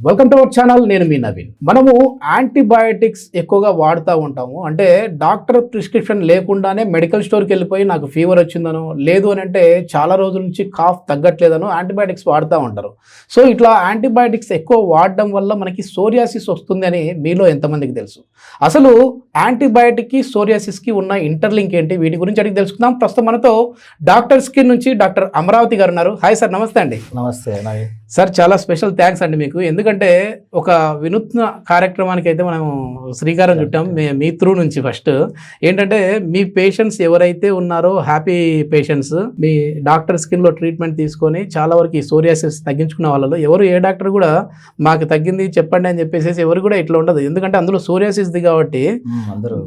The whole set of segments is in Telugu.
Welcome to our channel. నేను మీ నవీన్. మనము యాంటీబయాటిక్స్ ఎక్కువగా వాడుతూ ఉంటాము. అంటే డాక్టర్ ప్రిస్క్రిప్షన్ లేకుండానే మెడికల్ స్టోర్కి వెళ్ళిపోయి నాకు ఫీవర్ వచ్చిందనో, లేదు అని అంటే చాలా రోజుల నుంచి కాఫ్ తగ్గట్లేదనో యాంటీబయాటిక్స్ వాడుతూ ఉంటారు. సో ఇట్లా యాంటీబయాటిక్స్ ఎక్కువ వాడడం వల్ల మనకి సోరియాసిస్ వస్తుంది అని మీలో ఎంతమందికి తెలుసు? అసలు యాంటీబయాటిక్కి సోరియాసిస్కి ఉన్న ఇంటర్లింక్ ఏంటి? వీటి గురించి అడిగి తెలుసుకుందాం. ప్రస్తుతం మనతో డాక్టర్ స్కిన్ నుంచి డాక్టర్ అమరావతి గారు ఉన్నారు. హాయ్ సార్, నమస్తే అండి. నమస్తే నవీన్ సార్, చాలా స్పెషల్ థ్యాంక్స్ అండి మీకు. ఎందుకంటే ఒక వినూత్న కార్యక్రమానికి అయితే మనం శ్రీకారం చుట్టాం మీ త్రూ నుంచి. ఫస్ట్ ఏంటంటే మీ పేషెంట్స్ ఎవరైతే ఉన్నారో హ్యాపీ పేషెంట్స్, మీ డాక్టర్ స్కిన్లో ట్రీట్మెంట్ తీసుకొని చాలా వరకు ఈ సోరియాసిస్ తగ్గించుకున్న వాళ్ళలో ఎవరు ఏ డాక్టర్ కూడా మాకు తగ్గింది చెప్పండి అని చెప్పేసి ఎవరు కూడా ఇట్లా ఉండదు. ఎందుకంటే అందులో సోరియాసిస్ది కాబట్టి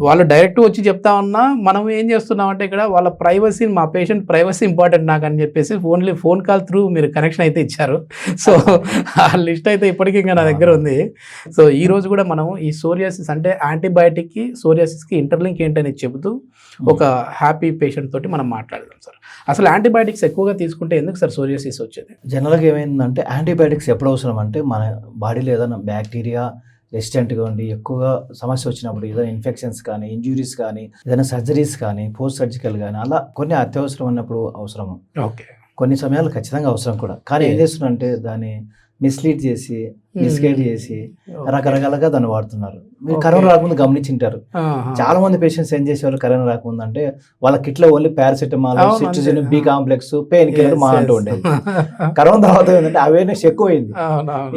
వాళ్ళు డైరెక్ట్ వచ్చి చెప్తా ఉన్నా మనం ఏం చేస్తున్నామంటే ఇక్కడ వాళ్ళ ప్రైవసీ, మా పేషెంట్ ప్రైవసీ ఇంపార్టెంట్ నాకు అని చెప్పేసి ఓన్లీ ఫోన్ కాల్ త్రూ మీరు కనెక్షన్ అయితే ఇచ్చారు. సో ఆ లిస్ట్ అయితే ఇప్పటికీ ఇంకా నా దగ్గర ఉంది. సో ఈ రోజు కూడా మనం ఈ సోరియాసిస్ అంటే యాంటీబయాటిక్కి సోరియాసిస్కి ఇంటర్లింక్ ఏంటనేది చెబుతూ ఒక హ్యాపీ పేషెంట్ తోటి మనం మాట్లాడదాం సార్. అసలు యాంటీబయాటిక్స్ ఎక్కువగా తీసుకుంటే ఎందుకు సార్ సోరియాసిస్ వచ్చేది? జనరల్గా ఏమైందంటే యాంటీబయాటిక్స్ ఎప్పుడు అవసరం అంటే మన బాడీలో ఏదైనా బ్యాక్టీరియా రెసిస్టెంట్గా ఉండి ఎక్కువగా సమస్య వచ్చినప్పుడు, ఏదైనా ఇన్ఫెక్షన్స్ కానీ, ఇంజురీస్ కానీ, ఏదైనా సర్జరీస్ కానీ, పోస్ట్ సర్జికల్ కానీ, అలా కొన్ని అత్యవసరం ఉన్నప్పుడు అవసరము. ఓకే, కొన్ని సమయాలు ఖచ్చితంగా అవసరం కూడా. కానీ ఏం చేస్తున్నారంటే దాన్ని మిస్లీడ్ చేసి, మిస్గైడ్ చేసి రకరకాలుగా దాన్ని వాడుతున్నారు. మీరు కరోనా రాకముందు గమనించింటారు, చాలా మంది పేషెంట్స్ ఏం చేసేవాళ్ళు కరోనా రాకముందు అంటే వాళ్ళ కిట్లో only paracetamol, cetirizine, B complex, pain killer మా అంటూ ఉండేది. కరోనా తర్వాత ఏంటంటే అవేర్నెస్ ఎక్కువైంది.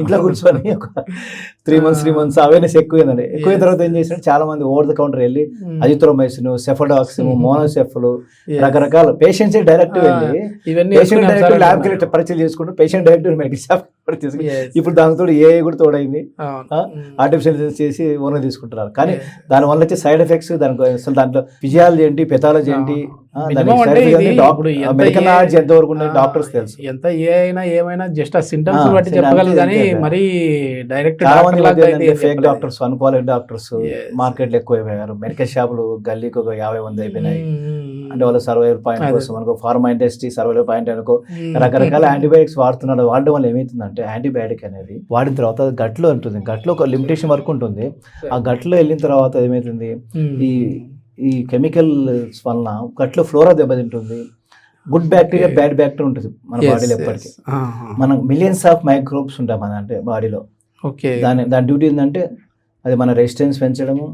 ఇంట్లో కూర్చొని ఒక 3 months అవేర్నెస్ ఎక్కువైందండి. ఎక్కువైన తర్వాత ఏం చేసినట్టు చాలా మంది ఓవర్ ద కౌంటర్ వెళ్ళి అజిత్రోమైసిన్, సెఫడాక్సిన్, మోనోసెఫ్లు, రకరకాల పేషెంట్స్ డైరెక్ట్ వెళ్ళి పేషెంట్ డైరెక్ట్ ల్యాబ్కి వెళ్ళి పరీక్షలు చేసుకుంటూ పేషెంట్ డైరెక్ట్ మెడికల్ షాప్ తీసుకుని ఇప్పుడు దానితో ఏ కూడా తోడైంది, ఆర్టిఫిషియల్ చేసి ఓన్గా తీసుకుంటున్నారు. కానీ దానివల్ల వచ్చే సైడ్ ఎఫెక్ట్స్, దానికి అసలు దాంట్లో ఫిజియాలజీ ఏంటి, పెథాలజీ ఏంటి, మెడికల్ నాలెడ్జ్ ఎంతవరకు డాక్టర్స్ తెలుసు. ఎంత ఏ అయినా ఏమైనా జస్ట్ ఆ సింటమ్స్ బట్టి చెప్పగలరు కానీ మరి direct fake doctors, unqualified doctors మార్కెట్లో ఎక్కువ అయిపోయారు. మెడికల్ షాపులు గల్లీకి ఒక 50 మంది అయిపోయినాయి. అంటే వాళ్ళ సర్వైవల్ పాయింట్ కోసం అనుకో, ఫార్మా ఇండస్ట్రీ సర్వైవల్ పాయింట్ అనుకో, రకరకాల యాంటీబయాటిక్స్ వాడుతున్నారు. వాడడం వల్ల ఏమవుతుందంటే యాంటీబయాటిక్ అనేది వాడిన తర్వాత గట్లో ఉంటుంది, గట్లో ఒక లిమిటేషన్ వరకు ఉంటుంది. ఆ గట్లో వెళ్ళిన తర్వాత ఏమవుతుంది, ఈ కెమికల్స్ వలన గట్లో ఫ్లోరా దెబ్బతింటుంది. గుడ్ బ్యాక్టీరియా, బ్యాడ్ బ్యాక్టీరియా ఉంటుంది మన బాడీలో ఎప్పటికీ. మనం మిలియన్స్ ఆఫ్ మైక్రోబ్స్ ఉంటాయి మన అంటే బాడీలో. దాని డ్యూటీ ఏంటంటే అది మన రెసిస్టెన్స్ పెంచడము,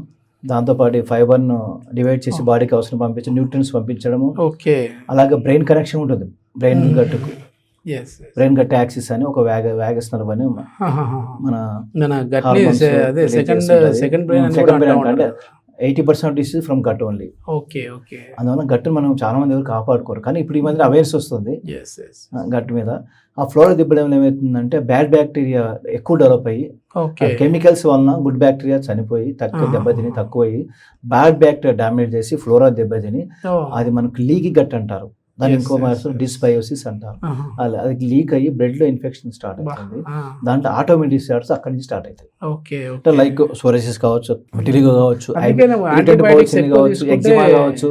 దాంతోపాటు ఫైబర్ను డివైడ్ చేసి బాడీకి అవసరం పంపించడం, న్యూట్రియన్స్ పంపించడము. అలాగే బ్రెయిన్ కనెక్షన్ ఉంటుంది బ్రెయిన్ గట్టుకు. బ్రెయిన్ గట్ యాక్సిస్ అని ఒక వ్యాగస్ నర్వ్ అని మన సెకండ్ బ్రెయిన్ అంటే 80% డిసీజ్ ఫ్రమ్ గట్ ఓన్లీ. అందువల్ల గట్టు మనం చాలా మంది ఎవరు కాపాడుకోరు. కానీ ఇప్పుడు ఈ మధ్య అవేర్నెస్ వస్తుంది గట్టు మీద. ఆ ఫ్లోరా దిబ్బడం ఏమవుతుందంటే బ్యాడ్ బ్యాక్టీరియా ఎక్కువ డెవలప్ అయ్యి కెమికల్స్ వలన గుడ్ బ్యాక్టీరియా చనిపోయి దెబ్బతిని తక్కువయ్యి బ్యాడ్ బ్యాక్టీరియా డామినేట్ చేసి ఫ్లోరా దెబ్బతిని అది మనకు లీకి గట్ అంటారు. దాని ఇంకో డిస్బయోసిస్ అంటారు. అది లీక్ అయ్యి బ్లడ్ లో ఇన్ఫెక్షన్ స్టార్ట్ అవుతుంది. దాంట్లో ఆటోమేటిక్ డిసార్డర్స్ అక్కడి నుంచి స్టార్ట్ అవుతాయి. లైక్ సోరియాసిస్ కావచ్చు, విటిలిగో కావచ్చు, కావచ్చు, ఎగ్జిమా కావచ్చు,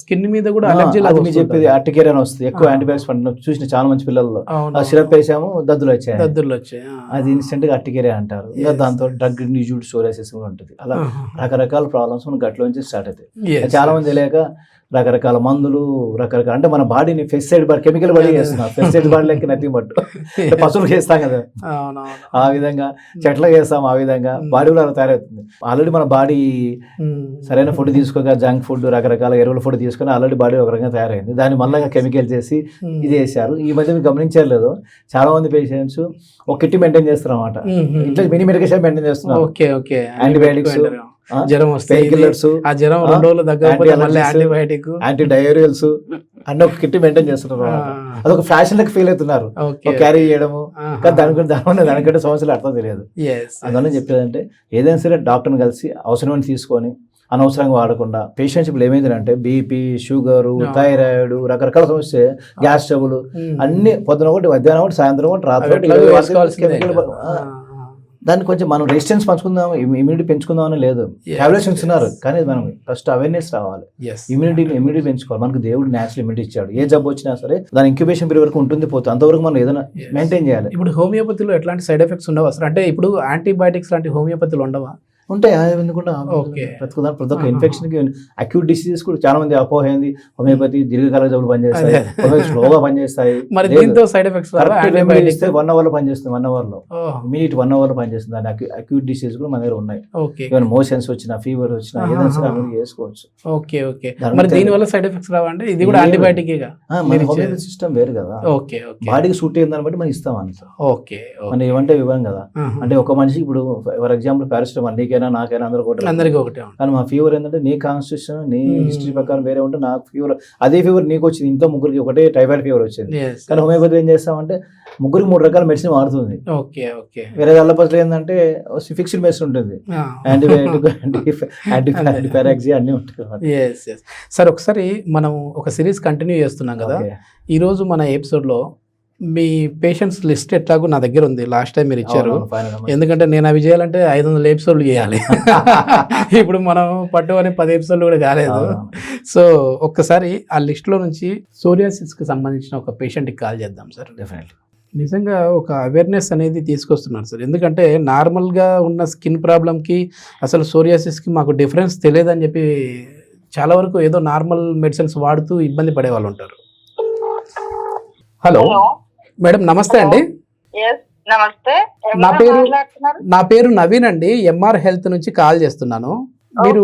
స్కిన్ మీద కూడా అలర్జీ. అది మీరు చెప్పేది అర్టికేరియా అని వస్తుంది. ఎక్కువ యాంటీబయాటిక్స్ చూసిన చాలా మంచి పిల్లల్లో సిరప్ వేసాము, దద్దులు వచ్చాయి. అది ఇన్స్టెంట్ గా అర్టికేరియా అంటారు. ఇంకా దాంతో డ్రగ్ ఇండ్యూస్డ్ సోరియాసిస్ కూడా ఉంటుంది. అలా రకరకాల ప్రాబ్లమ్స్ మన గట్లో నుంచి స్టార్ట్ అవుతాయి. చాలా మంది తెలియక రకరకాల మందులు, రకరకాల అంటే మన బాడీని పెస్టిసైడ్ బాడీ, కెమికల్ బాడీ చేస్తున్నాం. పెస్టిసైడ్ బాడీ లెక్క నథింగ్ బట్ పశువులకు వేస్తాం కదా, ఆ విధంగా చెట్లకు వేస్తాం. ఆ విధంగా బాడీ కూడా అలా తయారవుతుంది. ఆల్రెడీ మన బాడీ సరైన ఫుడ్ తీసుకోక, జంక్ ఫుడ్, రకరకాల ఎరువుల ఫుడ్ తీసుకొని ఆల్రెడీ బాడీ ఒక రకంగా తయారైంది. దాని మళ్ళీ కెమికల్ చేసి ఇది వేసారు. ఈ మధ్య మీరు గమనించారు లేదు, చాలా మంది పేషెంట్స్ ఒక కిట్ మెయింటైన్ చేస్తారు అన్నమాట. ఇంట్లో మినీ మెడికల్ షాప్ మెయింటైన్ చేస్తున్నారు. యాంటీబయాటిక్స్, జ్వరం వస్తే జ్వరం 2 రోజులు యాంటీబయాటిక్, యాంటీ డయోరియల్స్ అన్ని ఒక కిట్ మెయింటైన్ చేస్తున్నారు. అదొక ఫ్యాషన్ లెక్క ఫీల్ అవుతున్నారు క్యారీ చేయడము. కానీ దానికంటే సమస్యలు అర్థం తెలియదు. అందువల్ల చెప్పేదంటే ఏదైనా సరే డాక్టర్ని కలిసి అవసరమని తీసుకొని అనవసరంగా వాడకుండా. పేషెంట్స్ ఇప్పుడు ఏమైందంటే బీపీ, షుగరు, థైరాయిడ్, రకరకాల సమస్య, గ్యాస్ ట్రబుల్ అన్ని పొద్దున ఒకటి, మధ్యాహ్నం ఒకటి, సాయంత్రం ఒకటి, రాత్రి ఒకటి దాన్ని కొంచెం మనం రెసిస్టెన్స్ పంచుకుందాం, ఇమ్యూనిటీ పెంచుకుందాం అని లేదు. టాబ్లెట్స్ ఇస్తున్నారు కానీ మనం ఫస్ట్ అవేర్నెస్ రావాలి. ఇమ్యూనిటీ పెంచుకోవాలి. మనకు దేవుడు నేచురల్ ఇమ్యూనిటీ ఇచ్చాడు. ఏ జబ్బు వచ్చినా సరే దాని ఇంక్యుబేషన్ పీరియడ్ వరకు ఉంటుంది, పోతుంది. అంతవరకు మనం ఏదైనా మెయింటైన్ చేయాలి. ఇప్పుడు హోమియోపతిలో ఎట్లాంటి సైడ్ ఎఫెక్ట్స్ ఉండవు అసలు? అంటే ఇప్పుడు యాంటీబయాటిక్స్ లాంటి హోమియోపతిలో ఉండవా? ఉంటాయి. ఎందుకుండా ప్రతి ఒక్క ఇన్ఫెక్షన్ కి అక్యూట్ డిసీజెస్ కూడా చాలా మంది అపోహ అయింది. హోమియోపతి దీర్ఘకాల జబ్బులు పనిచేస్తాయి, స్లోగా పనిచేస్తాయి. మరి దీంతో సైడ్ ఎఫెక్ట్స్ 1 అవర్ లో పనిచేస్తుంది, 1 అవర్ లో మినిట్ 1 అవర్ లో పనిచేస్తుంది. దాని అక్యూట్ డిసీజ్ కూడా మన దగ్గర ఉన్నాయి. ఈవెన్ మోషన్స్ వచ్చినా, ఫీవర్ వచ్చినా ఏదైనా సరే అవి చేసుకోవచ్చు. Okay okay. మరి దీని వల్ల సైడ్ ఎఫెక్ట్స్ రావండి? ఇది కూడా యాంటీబయాటిక్ మన హోమియోపతి సిస్టమ్ వేరు కదా. ఓకే బాడీకి సూట్ అయ్యింది దాన్ని బట్టి మనం ఇస్తాం అంత. ఓకే. మనం ఏమంటే ఇవ్వం కదా. అంటే ఒక మనిషికి ఇప్పుడు ఫర్ ఎగ్జాంపుల్ పారాసిటమాల్ నీకైనా నాకైనా అందరికీ ఒకటే. కానీ మా ఫీవర్ ఏంటంటే నీ కాన్స్టిట్యూషన్, నీ హిస్టరీ ప్రకారం వేరే ఉంటే నాకు ఫీవర్ అదే ఫీవర్ నీకు వచ్చింది. ఇంట్లో ముగ్గురికి ఒకటే టైఫాయిడ్ ఫీవర్ వచ్చింది. కానీ హోమియోపతి ఏం చేస్తామంటే ముగ్గురికి 3 రకాల మెడిసిన్ వాడుతుంది. వేరే అల్లపతిలో ఏంటంటే ఫిక్స్డ్ మెడిసిన్ ఉంటుంది, యాంటీపారాక్సియా అన్ని ఉంటాయి. సార్ ఒకసారి మనం ఒక సిరీస్ కంటిన్యూ చేస్తున్నాం కదా. ఈ రోజు మన ఎపిసోడ్ లో మీ పేషెంట్స్ లిస్ట్ ఎట్లాగో నా దగ్గర ఉంది. లాస్ట్ టైం మీరు ఇచ్చారు. ఎందుకంటే నేను అవి చేయాలంటే 500 ఎపిసోడ్లు చేయాలి. ఇప్పుడు మనం పట్టు అని 10 ఎపిసోడ్లు కూడా కాలేదు. సో ఒక్కసారి ఆ లిస్ట్ లో నుంచి సోరియాసిస్ కి సంబంధించిన ఒక పేషెంట్కి కాల్ చేద్దాం సార్. డెఫినెట్లీ నిజంగా ఒక అవేర్నెస్ అనేది తీసుకొస్తున్నారు సార్. ఎందుకంటే నార్మల్గా ఉన్న స్కిన్ ప్రాబ్లంకి అసలు సోరియాసిస్కి మాకు డిఫరెన్స్ తెలియదని చెప్పి చాలా వరకు ఏదో నార్మల్ మెడిసిన్స్ వాడుతూ ఇబ్బంది పడే వాళ్ళు ఉంటారు. హలో మేడం, నమస్తే అండి. నమస్తే. నా పేరు నవీన్ అండి. ఎంఆర్ హెల్త్ నుంచి కాల్ చేస్తున్నాను. మీరు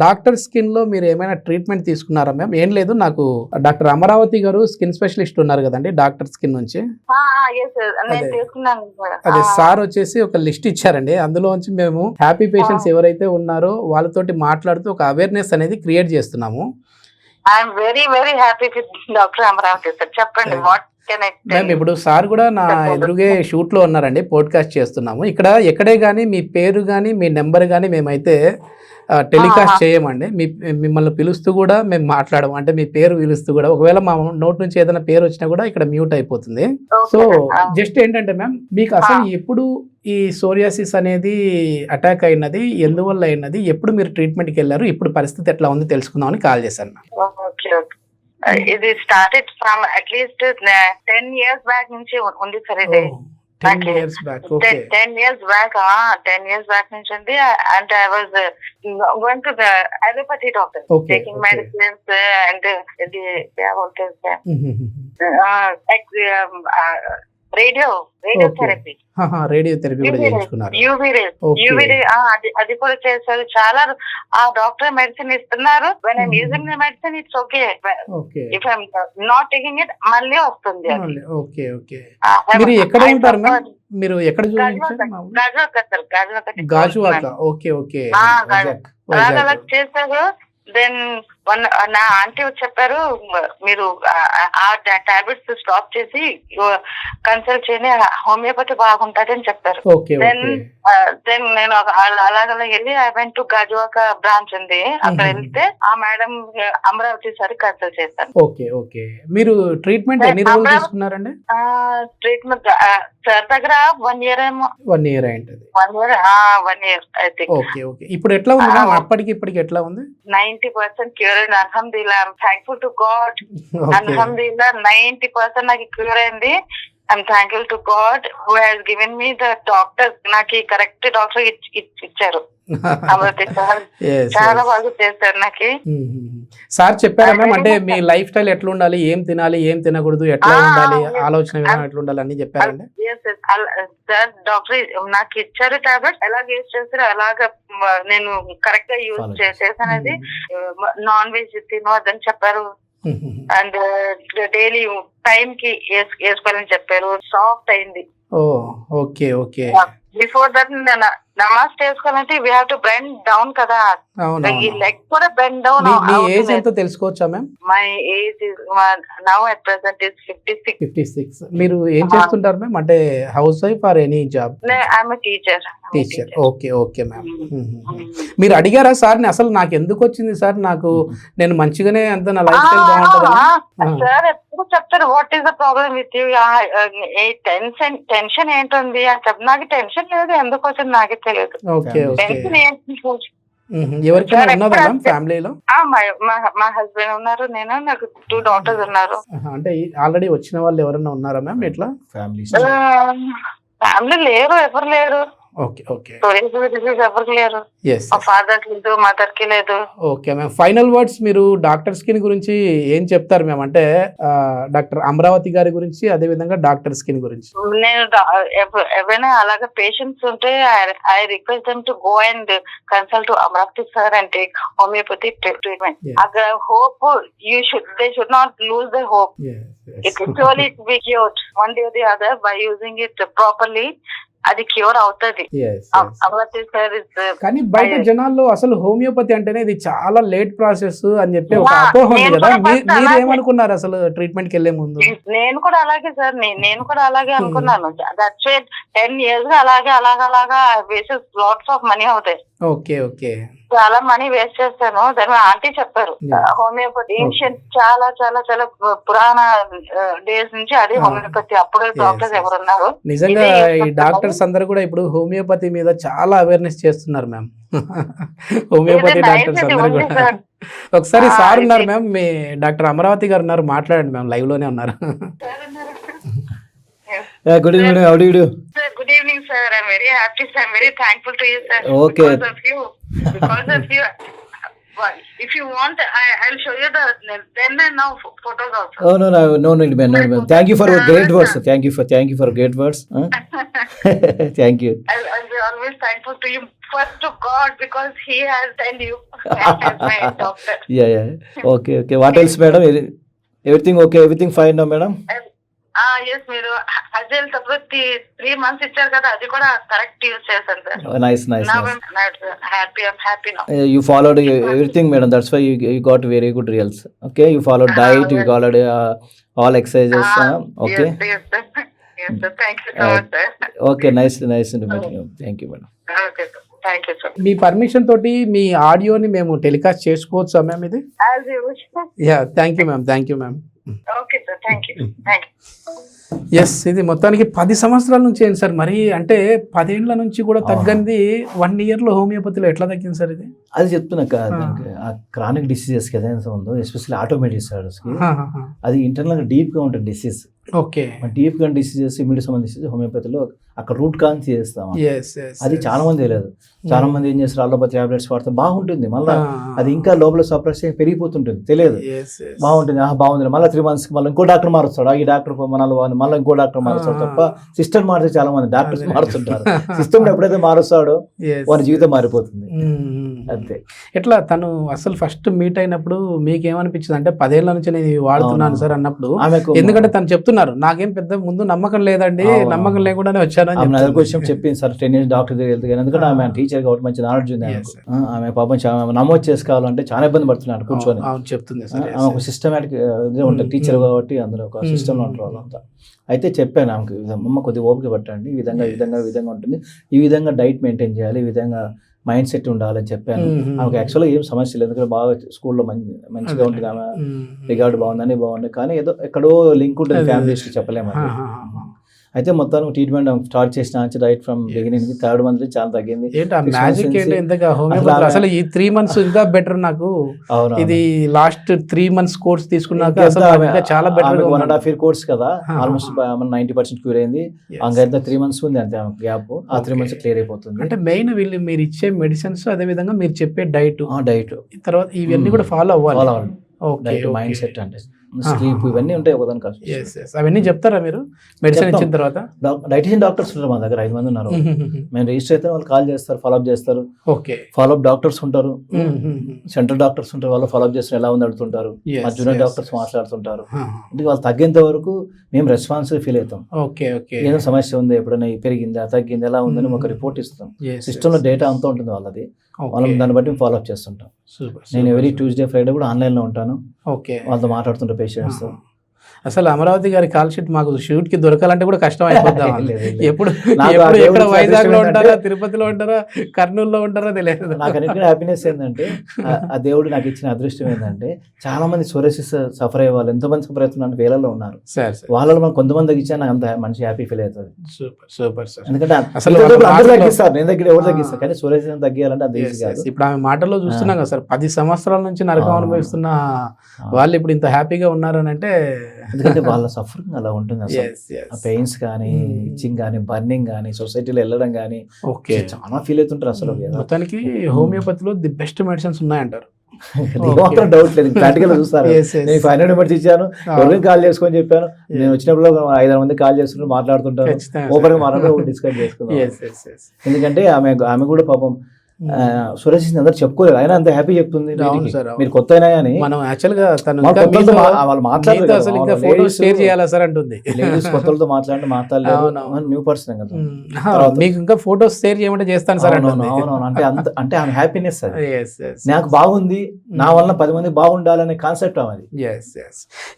డాక్టర్ స్కిన్ లో మీరు ఏమైనా ట్రీట్మెంట్ తీసుకున్నారా మ్యామ్? ఏం లేదు, నాకు డాక్టర్ అమరావతి గారు స్కిన్ స్పెషలిస్ట్ ఉన్నారు కదండి డాక్టర్ స్కిన్ నుంచి. అదే సార్ వచ్చేసి ఒక లిస్ట్ ఇచ్చారండి. అందులోంచి మేము హ్యాపీ పేషెంట్స్ ఎవరైతే ఉన్నారో వాళ్ళతోటి మాట్లాడుతూ ఒక అవేర్నెస్ అనేది క్రియేట్ చేస్తున్నాము. I'm very very happy with doctor Amaravati sir. చెప్పండి what can I tell. Ma'am ఇప్పుడు సార్ కూడా నా ఎదురుగే షూట్ లో ఉన్నారండి. పోడ్కాస్ట్ చేస్తున్నాము. ఇక్కడ ఎక్కడే కానీ మీ పేరు కానీ మీ నెంబర్ కానీ మేమైతే టెలికాస్ట్ చేయమండి. మిమ్మల్ని పిలుస్తూ కూడా మేము మాట్లాడము. అంటే మీ పేరు పిలుస్తూ కూడా ఒకవేళ మా నోట్ నుంచి ఏదైనా పేరు వచ్చినా కూడా ఇక్కడ మ్యూట్ అయిపోతుంది. సో జస్ట్ ఏంటంటే మ్యామ్ మీకు అసలు ఎప్పుడు ఈ సోరియాసిస్ అనేది అటాక్ అయినది, ఎందువల్ల అయినది, ఎప్పుడు మీరు ట్రీట్మెంట్కి వెళ్ళారు, ఇప్పుడు పరిస్థితి ఎట్లా ఉంది తెలుసుకుందామని కాల్ చేశాను. ఇది started from at least 10 years back నుంచి ఉంది సార్. ఇది 10 years back నుంచి ఉంది. And I was going to the allopathy doctor, taking medicines and ఇది రేడియోథెరపీ కూడా చేయించుకున్నారు. అది కూడా చేశారు. చాలా ఆ డాక్టర్ మెడిసిన్ ఇస్తున్నారు. When I'm using the medicine it's okay. If I'm not taking it మళ్ళీ వస్తుంది. మీరు ఎక్కడ ఉంటారు మ్యామ్? మీరు ఎక్కడ గాజువాక? Okay okay. అలా చేశారు. దెన్ నా ఆంటీ చెప్పారు మీరు ఆ టాబ్లెట్స్ స్టాప్ చేసి కన్సల్ట్ చేయండి, హోమియోపతి బాగుంటది అని చెప్పారు. దెన్ నేను అలాగలా వెళ్ళి I went to Gajuwaka branch ఉంది. అక్కడ వెళ్తే ఆ మేడం అమరావతి సార్ కన్సల్ట్ చేశాను. Okay okay. మీరు ట్రీట్మెంట్ ఎన్ని రోజులు తీసుకున్నారండి? ట్రీట్మెంట్ సార్ దగ్గర 1 year ఏమో. 1 year అయింటది. 1 year I think. Okay okay. ఇప్పుడు ఎట్లా ఉంది మ్యామ్? అప్పటికి ఇప్పటికి ఎట్లా ఉంది? 90% క్యూర్ అయింది. అల్హమ్దులిల్లాహ్. I'm thankful to God. అల్హమ్దులిల్లాహ్ 90% నాకు క్యూర్ అయింది. I'm thankful to God who has given me the doctor. నాకు కరెక్ట్ డాక్టర్ ఇచ్చారు. చాలా బాగా చేస్తారు నాకు. సార్ చెప్పారా మ్యామ్? అంటే మీ లైఫ్ స్టైల్ ఎట్లా ఉండాలి, ఏం తినాలి, ఏం తినకూడదు, ఎట్లా ఉండాలి, ఆలోచన విధానం ఎట్లా ఉండాలి అన్ని చెప్పారండి. సార్ డాక్టర్ నాకు ఇచ్చారు టాబ్లెట్. ఎలాగ యూజ్ చేస్తారు అలాగా నేను కరెక్ట్ గా యూజ్ చేసేది. నాన్ వెజ్ తినవద్దని చెప్పారు. అండ్ డైలీ టైం కి వేసుకోవాలని చెప్పారు. సాఫ్ట్ అయింది. Okay okay. బిఫోర్ దట్ నమాజ్ చేసుకోవాలంటే we have to bend down కదా, అవును ఈ లెగ్ కూడా బెండ్ డౌన్. మీ ఏజ్ ఎంతో తెలుసుకోవచ్చా ma'am? My age is now at present is 56. 56. మీరు ఏం చేస్తుంటారు మ్యామ్? అంటే house wife or any job? I'm teacher. Teacher. Okay okay ma'am. మీరు అడిగారా సార్ని అసలు నాకు ఎందుకు వచ్చింది సార్, నాకు నేను మంచిగానే అంత నా లైఫ్ స్టైల్ బాగుంటుంది సార్ ఎప్పుడు చెప్తారు what is the problem with you, tension ఏంటుంది అని చెప్పి. నాకు టెన్షన్ లేదు, ఎందుకు వచ్చింది నాకే తెలియదు. Okay okay. టెన్షన్ ఏంటి? ఎవరికైనా ఉన్నదా మ్యామ్ ఫ్యామిలీలో? మా హస్బెండ్ ఉన్నారు, నేను, నాకు 2 daughters ఉన్నారు. అంటే ఆల్రెడీ వచ్చిన వాళ్ళు ఎవరైనా ఉన్నారా మ్యామ్ ఇట్లా? ఫ్యామిలీ లేరు, ఎవరు లేరు. Okay okay. ఎవరికి లేరు. yes మా ఫాదర్ లేదు, మదర్ కి లేదు. Okay ma'am. ఫైనల్ వర్డ్స్ మీరు డాక్టర్ స్కిన్ గురించి ఏం చెప్తారు మ్యామ్? అంటే డాక్టర్ అమరావతి గారి గురించి, అదే విధంగా డాక్టర్ స్కిన్ గురించి. నేను ఎవరైనా అలాగే పేషెంట్స్ ఉంటే I request them to go and consult to Amaravati sir and take homeopathy treatment. అక్కడ hope they should not lose the hope. It will surely be cured one day or the other by using it properly. అది క్యూర్ అవుతుంది. కానీ బయట జనాల్లో అసలు హోమియోపతి అంటేనే ఇది చాలా లేట్ ప్రాసెస్ అని చెప్పి ఒక అపోహ ఉంది కదా. మీరు ఏమనుకున్నారు అసలు ట్రీట్మెంట్ కి వెళ్లే ముందు? నేను కూడా అలాగే సార్, నేను కూడా అలాగే అనుకున్నాను. దట్స్ వై 10 years గా అలాగా వేసెస్ లాట్స్ ఆఫ్ మనీ అవుతాయి. Okay okay. చాలా మనీ వేస్ట్ చేస్తాను. దాని ఆంటీ చెప్పారు హోమియోపతి ఏన్షియంట్, చాలా చాలా చాలా పురాణ డేస్ నుంచి అది హోమియోపతి. అప్పుడు డాక్టర్స్ ఎవరున్నారు. నిజంగా ఈ డాక్టర్స్ అందరూ కూడా ఇప్పుడు హోమియోపతి మీద చాలా అవేర్నెస్ చేస్తున్నారు మ్యామ్. హోమియోపతి డాక్టర్స్ అందరూ కూడా. ఒకసారి సార్ ఉన్నారు మ్యామ్, మీ డాక్టర్ అమరావతి గారు ఉన్నారు, మాట్లాడండి మ్యామ్, లైవ్ లోనే ఉన్నారు. Good evening. How do you do? Good evening, sir. I'm very happy, sir. I'm very thankful to you, sir. Okay. Because of you. Well, if you want, I'll show you the then and now photos also. Oh no need man. Thank you for your great words. Thank you for great words. Thank you. I'll be always thankful to you. First to God, because He has sent you as my doctor. Yeah. Okay. What else, madam? Everything okay? Everything fine now, madam? Yes, మీరు అజల్ తప్పి 3 months ఇచ్చారు కదా, అది కూడా కరెక్ట్ యూజ్ చేశాను sir. Nice. Happy now. You followed everything, madam. That's why you got very good results. Okay, you followed diet, you followed all exercises. Okay. Yes, sir. Thank you so much, sir. Okay, nice to meet you. Thank you, madam. Okay, sir. Thank you, sir. Me permission తోటి మీ ఆడియోని మేము టెలికాస్ట్ చేసుకోవచ్చా మ్యామ్ ఇది? As you wish, sir. Yeah, thank you ma'am. Okay, sir. Thank you. Yes, ఇది మొత్తానికి 10 సంవత్సరాల నుంచి ఏంటి సార్ మరి? అంటే 10 ఏళ్ల నుంచి కూడా తగ్గంది 1 year లో హోమియోపతిలో ఎట్లా తగ్గింది సార్ ఇది? అది చెప్తున్నా ఆ క్రానిక్ డిసీజెస్ కి ఏదైనా ఉందో, ఎస్పెషల్లీ ఆటోమేటిక్ డిసార్డర్స్ కి, అది ఇంటర్నల్ గా డీప్ గా ఉంటుంది డిసీజ్. ఓకే. డీప్ గా డిసీజెస్, ఇమ్యూనిటీ సంబంధించి హోమియోపతిలో అక్కడ రూట్ కాన్ చేస్తాం. అది చాలా మంది తెలియదు. చాలా మంది ఏం చేస్తారు, అలోపతి టాబ్లెట్స్ వాడితే బాగుంటుంది, మళ్ళీ అది ఇంకా లోపల సప్రెస్ పెరిగిపోతుంటుంది, తెలియదు. బాగుంటుంది, బాగుంది, మళ్ళీ 3 months మళ్ళీ ఇంకో డాక్టర్ మారుస్తాడు, ఈ డాక్టర్ మళ్ళీ ఇంకో డాక్టర్ మారుస్తాడు తప్ప సిస్టమ్ మారితే చాలా మంది డాక్టర్స్ మారుతుంటారు. సిస్టమ్ ఎప్పుడైతే మారుస్తాడో వారి జీవితం మారిపోతుంది. అంతే. ఎట్లా తను అసలు ఫస్ట్ మీట్ అయినప్పుడు మీకు ఏమనిపించింది? అంటే 10 ఏళ్ల నుంచి నేను వాడుతున్నాను సార్ అన్నప్పుడు, ఎందుకంటే తను చెప్తున్నారు నాకేం పెద్ద ముందు నమ్మకం లేదండి, నమ్మకం లేకుండానే వచ్చాను చెప్పింది సార్. 10 years డాక్టర్ దగ్గర వెళ్తే, ఎందుకంటే ఆమె టీచర్ కాబట్టి మంచి నాలెడ్జ్ ఉంది. ఆమె పాపం నమోదు చేసుకోవాలంటే చాలా ఇబ్బంది పడుతున్నాడు కూర్చొని. చెప్తుంది ఆమె ఒక సిస్టమేటిక్ ఉంటుంది, టీచర్ కాబట్టి అందులో ఒక సిస్టమ్ లో ఉంటారు వాళ్ళంతా. అయితే చెప్పాను ఆమెకు, అమ్మ కొద్దిగా ఓపిక పట్టండి, ఈ విధంగా ఉంటుంది, ఈ విధంగా డైట్ మెయింటైన్ చేయాలి, ఈ విధంగా మైండ్ సెట్ ఉండాలని చెప్పాను. ఆమెకు యాక్చువల్గా ఏం సమస్య లేదు, ఎందుకంటే బాగా స్కూల్లో మంచిగా ఉంటుంది, ఆమె రికార్డు బాగుంది, కానీ ఏదో ఎక్కడో లింక్ ఉంటుంది ఫ్యామిలీ హిస్టరీ, చెప్పలేము. అయితే మొత్తం ట్రీట్మెంట్ స్టార్ట్ చేసిన right from beginning 3rd month చాలా తగ్గింది. అసలు ఈ 3 months ఇంకా బెటర్ నాకు. ఇది లాస్ట్ 3 months కోర్స్ తీసుకున్నాక చాలా బెటర్. 1.5 year కోర్స్ కదా, ఆల్మోస్ట్ 90% క్యూర్ అయింది. ఇంకా 3 months ఉంది అంతే గ్యాప్. ఆ 3 months క్లియర్ అయిపోతుంది. అంటే మెయిన్ వీళ్ళు మీరు ఇచ్చే మెడిసిన్స్, అదే విధంగా మీరు చెప్పే డైట్ తర్వాత ఇవన్నీ కూడా ఫాలో అవ్వాలి. మైండ్ సెట్ అంటే స్లీప్ ఇవన్నీ ఉంటాయి ఒకదానికి Yes, yes. అవన్నీ చెప్తారా మీరు మెడిసిన్ చెప్తాం. ఇచ్చిన తర్వాత? డైటీషియన్ డాక్టర్స్ ఉంటారు మా దగ్గర 5 మంది ఉన్నారు. మేము రిజిస్టర్ అయితే వాళ్ళు కాల్ చేస్తారు, ఫాలోఅప్ చేస్తారు. ఓకే. ఫాలోఅప్ డాక్టర్స్ ఉంటారు, సెంట్రల్ డాక్టర్స్ ఉంటారు, వాళ్ళు ఫాలోఅప్ చేస్తారు, ఎలా ఉంది అడుగుతుంటారు. మా జూనియర్ డాక్టర్స్ మాట్లాడుతుంటారు. అంటే వాళ్ళు తగ్గేంత వరకు మేము రెస్పాన్సిబుల్ ఫీల్ అవుతాం. Okay, okay. ఏదో సమస్య ఉంది, ఎప్పుడైనా పెరిగిందా తగ్గింది ఎలా ఉందని ఒక రిపోర్ట్ ఇస్తాం. సిస్టమ్ లో డేటా అంతా ఉంటుంది వాళ్ళది, వాళ్ళని దాన్ని బట్టి ఫాలోఅప్ చేస్తుంటాం. నేను ఎవరీ ట్యూస్డే ఫ్రైడే కూడా ఆన్లైన్ లో ఉంటాను. ఓకే. వాళ్ళతో మాట్లాడుతుంటా పేషెంట్స్ తో. అసలు అమరావతి గారి కాల్ షీట్ మాకు షూట్ కి దొరకాలంటే కూడా కష్టం అయిపోద్దాం. ఎప్పుడు నాకు ఆ ఎప్పుడు ఎక్కడ దేవుడి వైజాగ్ లో అదృష్టం ఉంటారా, ఏంటంటే- తిరుపతిలో ఉంటారా, కర్నూలులో ఉంటారా తెలియదు. నాకు అన్నిటికీ హ్యాపీనెస్ ఏంటంటే ఆ దేవుడు నాకు ఇచ్చిన అదృష్టం ఏంటంటే చాలా మంది సోరియాసిస్ సఫర్ అయ్యే వాళ్ళు ఎంతమంది సఫర్ అవుతున్నారు వేలలో ఉన్నారు. సార్ వాళ్ళలో మనం కొంతమంది తగ్గించా నాకు అంత మంచి హ్యాపీ ఫీల్ అవుతుంది. Super super sir. ఎందుకంటే అసలు అందరూ మాటలో- తగ్గిస్తారు, నేను దగ్గర ఎవరు తగ్గిస్తారు, కానీ సోరియాసిస్ తగ్గియాలంటే అది ఈజీ కాదు. ఇప్పుడు ఆమె మాటల్లో చూస్తున్నాం కదా సార్, 10 సంవత్సరాల నుంచి నరకం అనుభవిస్తున్న వాళ్ళు ఇప్పుడు ఇంత హ్యాపీగా ఉన్నారు అని అంటే ఎందుకంటే వాళ్ళ సఫరింగ్ అలా ఉంటుంది అసలు. yes, yes. ఆ పెయిన్స్ కానీ, ఇచ్చింగ్ కానీ, బర్నింగ్ కానీ, సొసైటీలో వెళ్ళడం కానీ ఓకే. చాలా ఫీల్ అవుతుంటారు అసలు. మొత్తానికి హోమియోపతిలో ది బెస్ట్ మెడిసిన్స్ ఉన్నాయంటారు. మాత్రం డౌట్ లేదు, ప్రాక్టికల్ చూస్తారు. Yes, yes. నేను 500 నెంబర్స్ ఇచ్చాను, ఎవరికి కాల్ చేసుకొని చెప్పాను. నేను వచ్చినప్పుడు 5-6 మంది కాల్ చేస్తుంటే మాట్లాడుతుంటాను, ఖచ్చితంగా. ఓపెన్ గా మాట్లాడుతూ డిస్కస్ చేసుకుంటాం. Yes, yes, yes. ఎందుకంటే ఆమె కూడా పాపం సురేష్ అందరు చెప్పుకోలేదు, అయినా అంత హ్యాపీ చెప్తుంది. అవును వీటికి. సార్, అవును. మీరు కొత్త అయినా కానీ మనం యాక్చువల్ గా తను మా ఇంకా కొత్తలతో మీతో- వాళ్ళు మాట్లాడరు మీతో కదా, అసలు ఇంకా వాళ్ళు ఫోటో ladies- షేర్ చేయాలా సార్ అంటుంది. లేడీస్ కొత్తలతో మాట్లాడలేదు, అవును. న్యూ పర్సన్ కదా. మీకు ఇంకా ఫోటోస్ షేర్ చేయమంటే చేస్తాను సార్ అంటుంది. అవునవును, అంటే ఆమె హ్యాపీనెస్ అది. Yes, yes. నాకు బాగుంది, నా వల్ల 10 మంది బాగుండాలనే కాన్సెప్ట్ అది.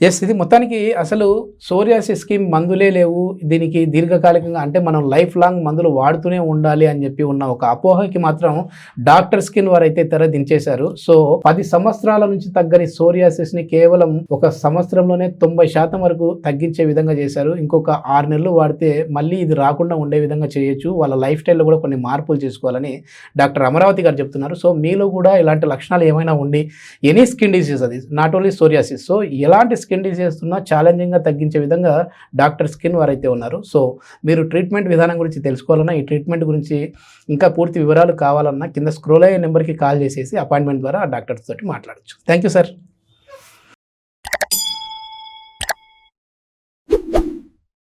ఎస్ ఇది మొత్తానికి అసలు సోరియాసిస్ కి మందులే లేవు, దీనికి దీర్ఘకాలికంగా అంటే మనం లైఫ్ లాంగ్ మందులు వాడుతూనే ఉండాలి అని చెప్పి ఉన్న ఒక అపోహకి మాత్రం డాక్టర్ స్కిన్ వారైతే తెర దించేశారు. సో 10 సంవత్సరాల నుంచి తగ్గని సోరియాసిస్ ని కేవలం 1 సంవత్సరంలోనే 90% వరకు తగ్గించే విధంగా చేశారు. ఇంకొక 6 నెలలు వాడితే మళ్ళీ ఇది రాకుండా ఉండే విధంగా చేయొచ్చు. వాళ్ళ లైఫ్ స్టైల్లో కూడా కొన్ని మార్పులు చేసుకోవాలని డాక్టర్ అమరావతి గారు చెప్తున్నారు. సో మీలో కూడా ఇలాంటి లక్షణాలు ఏమైనా ఉండి ఎనీ స్కిన్ డిసీజ్, అది నాట్ ఓన్లీ సోరియాసిస్, సో ఎలాంటి స్కిన్ డిసీజ్ ఉన్నా ఛాలెంజింగ్గా తగ్గించే విధంగా డాక్టర్ స్కిన్ వారైతే ఉన్నారు. సో మీరు ట్రీట్మెంట్ విధానం గురించి తెలుసుకోవాలన్నా, ఈ ట్రీట్మెంట్ గురించి ఇంకా పూర్తి వివరాలు కావాలన్నా కింద స్క్రోల్ అయ్యే నెంబర్కి కాల్ చేసేసి అపాయింట్మెంట్ ద్వారా ఆ డాక్టర్స్ తోటి మాట్లాడచ్చు. Thank you sir.